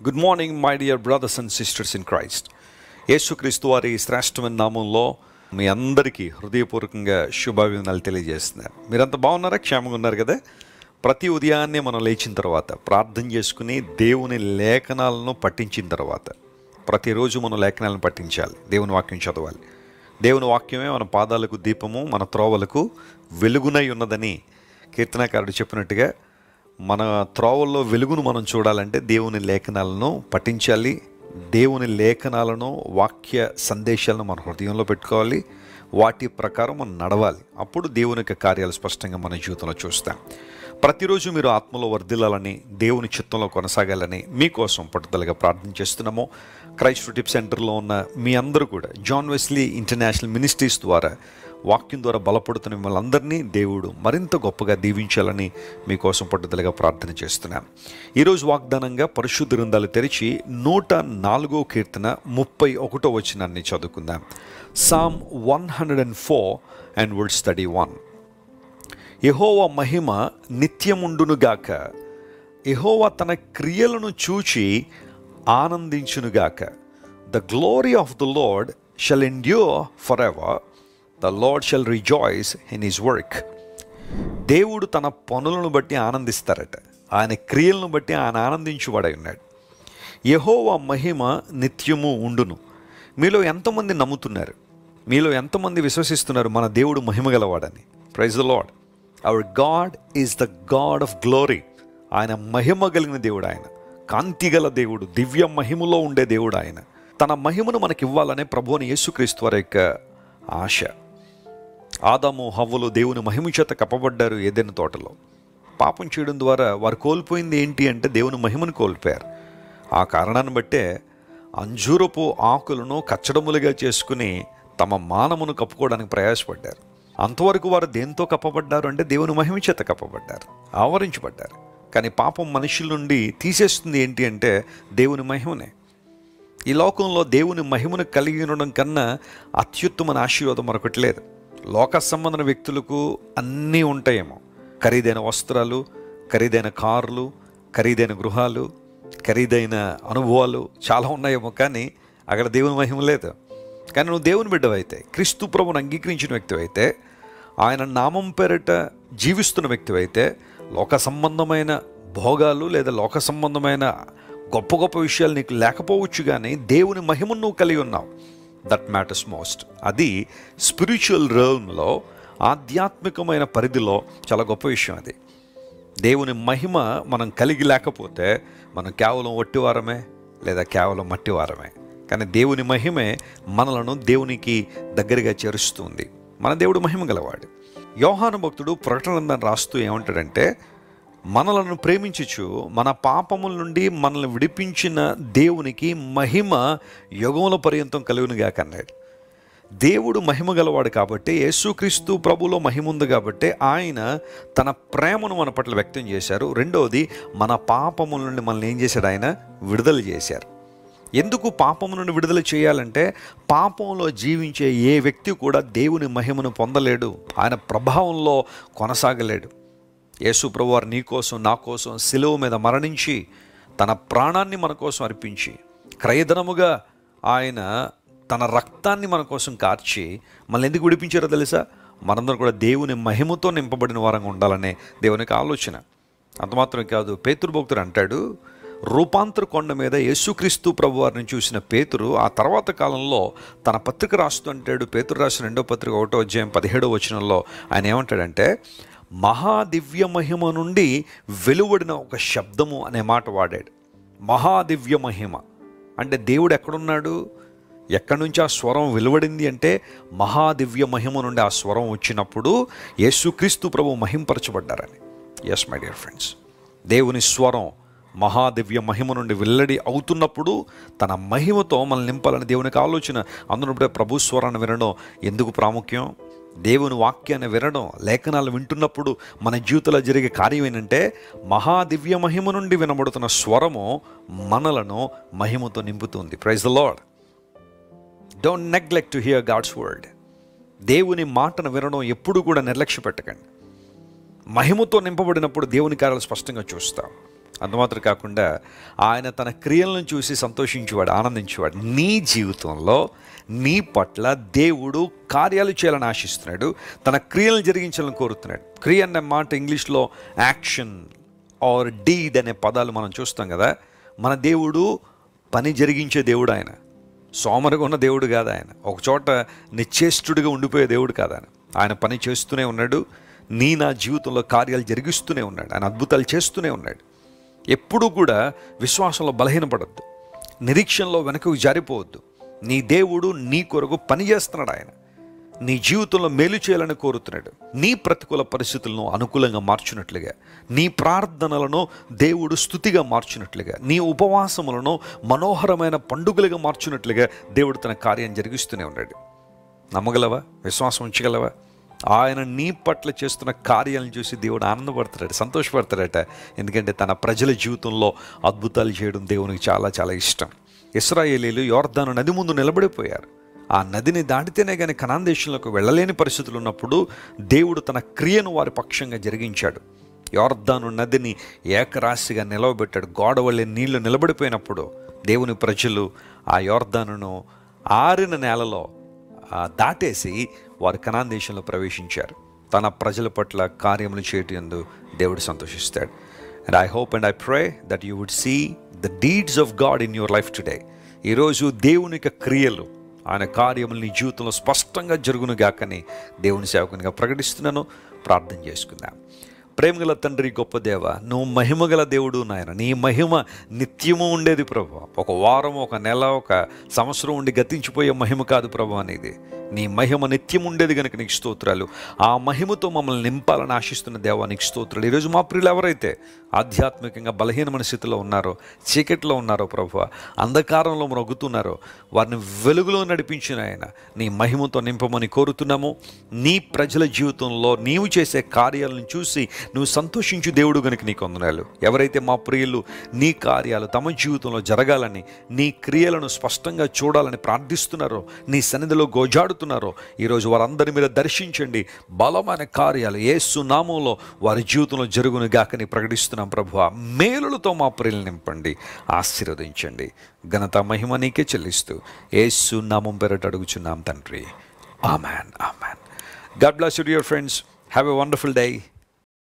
Good morning my dear brothers and sisters in Christ. యేసుక్రీస్తు వారి శ్రేష్టమైన నామంలో మీ అందరికీ హృదయపూర్వకంగా శుభాభివందనాలు తెలియజేస్తున్నారు. మీరంతా బాగున్నారా? క్షేమంగా ఉన్నారు కదా? ప్రతి ఉదయాన్నే మనం లేచిన తర్వాత ప్రార్థన చేసుకుని దేవుని లేఖనాలను పఠించిన తర్వాత ప్రతిరోజు మనం లేఖనాలను పఠించాలి. దేవుని వాక్యం చదవాలి. దేవుని వాక్యమే మన పాదాలకు దీపము, మన త్రోవలకు వెలుగునై ఉన్నదని కీర్తనకారుడు చెప్పినట్టుగా మన త్రోవల్లో వెలుగును మనం చూడాలంటే దేవుని లేఖనాలను పఠించాలి. దేవుని లేఖనాలను, వాక్య సందేశాలను మన హృదయంలో పెట్టుకోవాలి. వాటి ప్రకారం మనం నడవాలి. అప్పుడు దేవుని యొక్క కార్యాలు స్పష్టంగా మన జీవితంలో చూస్తాం. ప్రతిరోజు మీరు ఆత్మలో వర్ధిల్లాలని, దేవుని చిత్తంలో కొనసాగాలని మీకోసం పట్టుదలగా ప్రార్థన చేస్తున్నాము. క్రైస్ట్ టిప్ సెంటర్లో ఉన్న మీ అందరూ కూడా జాన్ వెస్లీ ఇంటర్నేషనల్ మినిస్ట్రీస్ ద్వారా వాక్యం ద్వారా బలపడుతున్న మిమ్మల్ని అందరినీ దేవుడు మరింత గొప్పగా దీవించాలని మీకోసం పట్టుదలగా ప్రార్థన చేస్తున్నాం. ఈరోజు వాగ్దానంగా పరిశుద్ధ గ్రంథాలు తెరిచి 104వ కీర్తన 31వ వచనాన్ని చదువుకుందాం. Psalm 104 and verse 31. యెహోవా మహిమ నిత్యముండునుగాక, యెహోవా తన క్రియలను చూచి ఆనందించునుగాక. The glory of the Lord shall endure forever. The Lord shall rejoice in his work. దేవుడు తన పనులను బట్టి ఆనందిస్తారట. ఆయన క్రియలను బట్టి ఆయన ఆనందించువాడై ఉన్నాడు. యెహోవా మహిమ నిత్యము ఉండును. మీలో ఎంతమంది నమ్ముతున్నారు? మీలో ఎంతమంది విశ్వసిస్తున్నారు మన దేవుడు మహిమ గలవాడని? Praise the lord. Our god is the god of glory. ఆయన మహిమ కలిగిన దేవుడు, ఆయన కాంతి గల దేవుడు, దివ్య మహిమలో ఉండే దేవుడు. ఆయన తన మహిమను మనకి ఇవ్వాలనే ప్రభువుని యేసుక్రీస్తు వారి యొక్క ఆశ. ఆదాము హవ్వలు దేవుని మహిమ చేత కప్పబడ్డారు ఏదైనా తోటలో. పాపం చేయడం ద్వారా వారు కోల్పోయింది ఏంటి అంటే దేవుని మహిమను కోల్పోయారు. ఆ కారణాన్ని బట్టే అంజూరపు ఆకులను కచ్చడములుగా చేసుకుని తమ మానమును కప్పుకోవడానికి ప్రయాసపడ్డారు. అంతవరకు వారు దేంతో కప్పబడ్డారు అంటే దేవుని మహిమ చేత కప్పబడ్డారు, ఆవరించబడ్డారు. కానీ పాపం మనుషుల నుండి తీసేస్తుంది ఏంటి అంటే దేవుని మహిమనే. ఈ లోకంలో దేవుని మహిమను కలిగి ఉండడం కన్నా అత్యుత్తమైన ఆశీర్వాదం మరొకటి లేదు. లోక సంబంధమైన వ్యక్తులకు అన్నీ ఉంటాయేమో, ఖరీదైన వస్త్రాలు, ఖరీదైన కార్లు, ఖరీదైన గృహాలు, ఖరీదైన అనుభవాలు చాలా ఉన్నాయేమో. కానీ అక్కడ దేవుని మహిమ లేదు. కానీ నువ్వు దేవుని బిడ్డవైతే, క్రీస్తు ప్రభువును అంగీకరించిన వ్యక్తివైతే, ఆయన నామం పేరిట జీవిస్తున్న వ్యక్తివైతే లోక సంబంధమైన భోగాలు లేదా లోక సంబంధమైన గొప్ప గొప్ప విషయాలు నీకు లేకపోవచ్చు, కానీ దేవుని మహిమను నువ్వు కలిగి ఉన్నావు. That matters most. అది స్పిరిచువల్ రియల్మ్లో, ఆధ్యాత్మికమైన పరిధిలో చాలా గొప్ప విషయం. అది దేవుని మహిమ మనం కలిగి లేకపోతే మనం కేవలం వట్టివారమే లేదా కేవలం మట్టివారమే. కానీ దేవుని మహిమే మనలను దేవునికి దగ్గరగా చేరుస్తుంది. మన దేవుడు మహిమ గలవాడు. యోహాను భక్తుడు ప్రకటన రాస్తూ ఏమంటాడంటే, మనలను ప్రేమించుచు మన పాపముల నుండి మనల్ని విడిపించిన దేవునికి మహిమ యుగముల పర్యంతం కలుగునుగాక అన్నాడు. దేవుడు మహిమ గలవాడు కాబట్టి, యేసుక్రీస్తు ప్రభులో మహిమ ఉంది కాబట్టి ఆయన తన ప్రేమను మన పట్ల వ్యక్తం చేశారు. రెండవది, మన పాపముల నుండి మనల్ని ఏం చేశాడు? ఆయన విడుదల చేశారు. ఎందుకు పాపము నుండి విడుదల చేయాలంటే, పాపంలో జీవించే ఏ వ్యక్తి కూడా దేవుని మహిమను పొందలేడు, ఆయన ప్రభావంలో కొనసాగలేడు. యేసు ప్రభువారు నీ కోసం, నా కోసం శిలువ మీద మరణించి తన ప్రాణాన్ని మన కోసం అర్పించి, క్రయధనముగా ఆయన తన రక్తాన్ని మన కోసం కార్చి మనల్ని ఎందుకు విడిపించారో తెలుసా? మనందరం కూడా దేవుని మహిమతో నింపబడిన వారంగా ఉండాలనే దేవునికి ఆలోచన. అంత మాత్రమే కాదు, పేతురు భక్తుడు అంటాడు, రూపాంతర కొండ మీద యేసుక్రీస్తు ప్రభువారిని చూసిన పేతురు ఆ తర్వాత కాలంలో తన పత్రిక రాస్తూ అంటాడు. పేతురు రాసిన 2వ పత్రిక 1వ అధ్యాయం 17వ వచనంలో ఆయన ఏమంటాడంటే, మహాదివ్య మహిమ నుండి వెలువడిన ఒక శబ్దము అనే మాట వాడాడు. మహాదివ్య మహిమ అంటే దేవుడు ఎక్కడున్నాడు, ఎక్కడి నుంచి ఆ స్వరం వెలువడింది అంటే మహాదివ్య మహిమ నుండి ఆ స్వరం వచ్చినప్పుడు యేసుక్రీస్తు ప్రభు మహింపరచబడ్డారని. ఎస్ మై డియర్ ఫ్రెండ్స్, దేవుని స్వరం మహాదివ్య మహిమ నుండి వెల్లడి అవుతున్నప్పుడు తన మహిమతో మనల్ని నింపాలని దేవునికి ఆలోచన. అందులో ప్రభు స్వరాన్ని వినడం ఎందుకు ప్రాముఖ్యం? దేవుని వాక్యాన్ని వినడం, లేఖనాలు వింటున్నప్పుడు మన జీవితంలో జరిగే కార్యం ఏంటంటే, మహాదివ్య మహిమ నుండి వినబడుతున్న స్వరము మనలను మహిమతో నింపుతుంది. Praise the Lord. Don't neglect to hear God's word. దేవుని మాటను వినడం ఎప్పుడు కూడా నిర్లక్ష్య పెట్టకండి. మహిమతో నింపబడినప్పుడు దేవుని కార్యాలు స్పష్టంగా చూస్తాం. అంతమాత్రం కాకుండా ఆయన తన క్రియలను చూసి సంతోషించేవాడు, ఆనందించేవాడు. నీ జీవితంలో నీ పట్ల దేవుడు కార్యాలు చేయాలని ఆశిస్తున్నాడు, తన క్రియలను జరిగించాలని కోరుతున్నాడు. క్రియ అనే మాట ఇంగ్లీష్లో యాక్షన్ ఆర్ డీడ్ అనే పదాలు మనం చూస్తాం కదా. మన దేవుడు పని జరిగించే దేవుడు. ఆయన సోమరిగా ఉన్న దేవుడు కాదు. ఆయన ఒకచోట నిశ్చేష్టుడిగా ఉండిపోయే దేవుడు కాదు. ఆయన పని చేస్తూనే ఉన్నాడు. నా జీవితంలో కార్యాలు జరిగిస్తూనే ఉన్నాడు. ఆయన అద్భుతాలు చేస్తూనే ఉన్నాడు. ఎప్పుడూ కూడా విశ్వాసంలో బలహీనపడద్దు, నిరీక్షణలో వెనకకు జారిపోవద్దు. నీ దేవుడు నీ కొరకు పని చేస్తున్నాడు. ఆయన నీ జీవితంలో మేలు చేయాలని కోరుతున్నాడు. నీ ప్రతికూల పరిస్థితులను అనుకూలంగా మార్చినట్లుగా, నీ ప్రార్థనలను దేవుడు స్తుతిగా మార్చినట్లుగా, నీ ఉపవాసములను మనోహరమైన పండుగలుగా మార్చినట్లుగా దేవుడు తన కార్యం జరిగిస్తూనే ఉన్నాడు. నమ్మగలవా? విశ్వాసం ఉంచగలవా? ఆయన నీ పట్ల చేస్తున్న కార్యాలను చూసి దేవుడు ఆనందపడతాడట, సంతోషపడతాడట. ఎందుకంటే తన ప్రజల జీవితంలో అద్భుతాలు చేయడం దేవునికి చాలా చాలా ఇష్టం. ఇశ్రాయేలీయులు యోర్దాను నది ముందు నిలబడిపోయారు. ఆ నదిని దాటితేనే కానీ కనాన్ దేశంలోకి వెళ్ళలేని పరిస్థితులు ఉన్నప్పుడు దేవుడు తన క్రియను వారి పక్షంగా జరిగించాడు. యోర్దాను నదిని ఏకరాశిగా నిలవబెట్టాడు. గోడవల్లి నీళ్లు నిలబడిపోయినప్పుడు దేవుని ప్రజలు ఆ యోర్దానును ఆరిన నేలలో దాటేసి వారు కనాన్ దేశంలో ప్రవేశించారు. తన ప్రజల పట్ల కార్యములు చేయటందు దేవుడు సంతోషిస్తాడు. And I hope and I pray that you would see the deeds of God in your life today. ఈరోజు దేవుని యొక్క క్రియలు, ఆయన కార్యములు నీ జీవితంలో స్పష్టంగా జరుగును గాకని దేవుని సేవకునిగా ప్రకటిస్తున్నాను. ప్రార్థన చేసుకుందాం. ప్రేమగల తండ్రి, గొప్ప దేవ, నువ్వు మహిమగల దేవుడు నాయన. నీ మహిమ నిత్యము ఉండేది ప్రభు. ఒక వారం, ఒక నెల, ఒక సంవత్సరం ఉండి గతించిపోయే మహిమ కాదు ప్రభు అనేది. నీ మహిమ నిత్యం ఉండేది కనుక నీకు స్తోత్రాలు. ఆ మహిమతో మమ్మల్ని నింపాలని ఆశిస్తున్న దేవా నీకు స్తోత్రాలు. ఈరోజు మా ప్రియులు ఎవరైతే ఆధ్యాత్మికంగా బలహీనమైన స్థితిలో ఉన్నారో, చీకట్లో ఉన్నారో ప్రభు, అంధకారంలో మ్రొగ్గుతున్నారో, వారిని వెలుగులో నడిపించిన ఆయన నీ మహిమతో నింపమని కోరుతున్నాము. నీ ప్రజల జీవితంలో నీవు చేసే కార్యాలను చూసి నువ్వు సంతోషించు దేవుడు కనుక నీకు వందనాలు. ఎవరైతే మా ప్రియులు నీ కార్యాలు తమ జీవితంలో జరగాలని, నీ క్రియలను స్పష్టంగా చూడాలని ప్రార్థిస్తున్నారో, నీ సన్నిధిలో గోజాడుతున్నారో, ఈరోజు వారందరి మీద దర్శించండి. బలమైన కార్యాలు యేసు నామంలో వారి జీవితంలో జరుగును గాకని ప్రకటిస్తున్నాం ప్రభువా. మేలులతో మా ప్రియులు నింపండి, ఆశీర్వదించండి. ఘనత మహిమ నీకే చెల్లిస్తూ యేసు నామం పేరట అడుగుచున్నాం తండ్రి. Amen, amen. God bless you dear friends. Have a wonderful day.